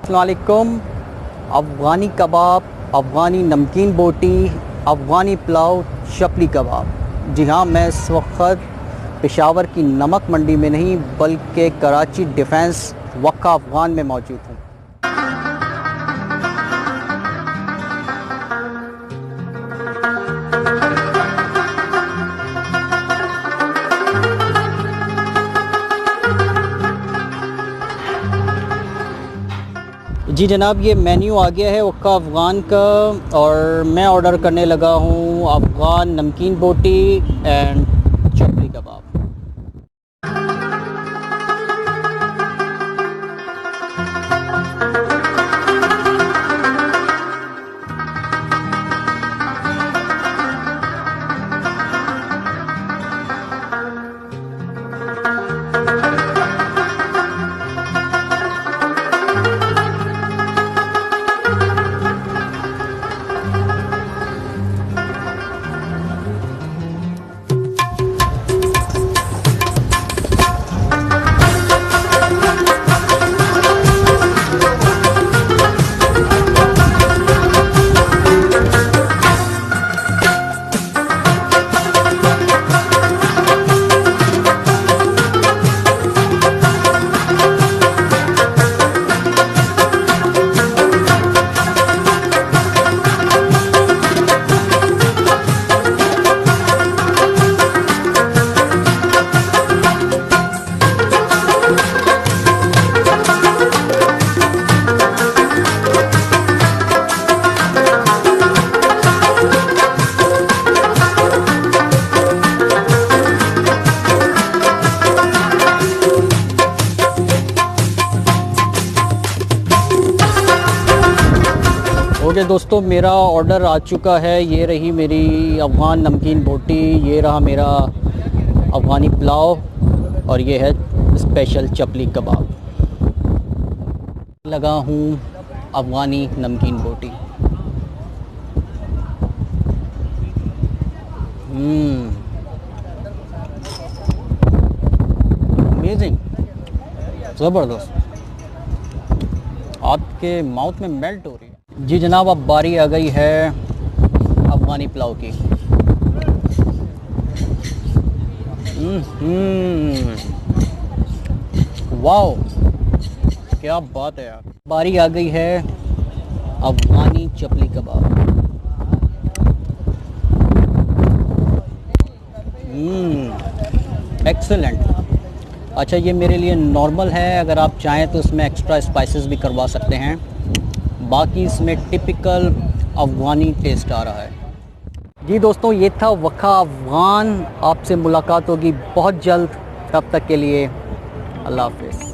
अस्सलाम वालेकुम। अफ़गानी कबाब, अफ़गानी नमकीन बोटी, अफ़गानी पुलाव, चपली कबाब। जी हाँ, मैं इस वक्त पेशावर की नमक मंडी में नहीं बल्कि कराची डिफेंस वक्का अफ़गान में मौजूद हूँ। जी जनाब, ये मेन्यू आ गया है वक्का अफ़गान का और मैं ऑर्डर करने लगा हूँ अफ़गान नमकीन बोटी एंड चपली कबाब। ओके दोस्तों, मेरा ऑर्डर आ चुका है। ये रही मेरी अफ़गान नमकीन बोटी, ये रहा मेरा अफ़गानी पुलाव और ये है स्पेशल चपली कबाब। लगा हूँ अफ़गानी नमकीन बोटी। अमेजिंग, ज़बरदस्त, आपके माउथ में मेल्ट हो रही है। जी जनाब, अब बारी आ गई है अफ़गानी पुलाव की। वाओ, क्या बात है यार। बारी आ गई है अफ़गानी चपली कबाब। एक्सेलेंट। अच्छा, ये मेरे लिए नॉर्मल है, अगर आप चाहें तो इसमें एक्स्ट्रा स्पाइसेस भी करवा सकते हैं। बाकी इसमें टिपिकल अफ़गानी टेस्ट आ रहा है। जी दोस्तों, ये था वक्का अफ़गान। आपसे मुलाकात होगी बहुत जल्द, तब तक के लिए अल्लाह हाफ़िज़।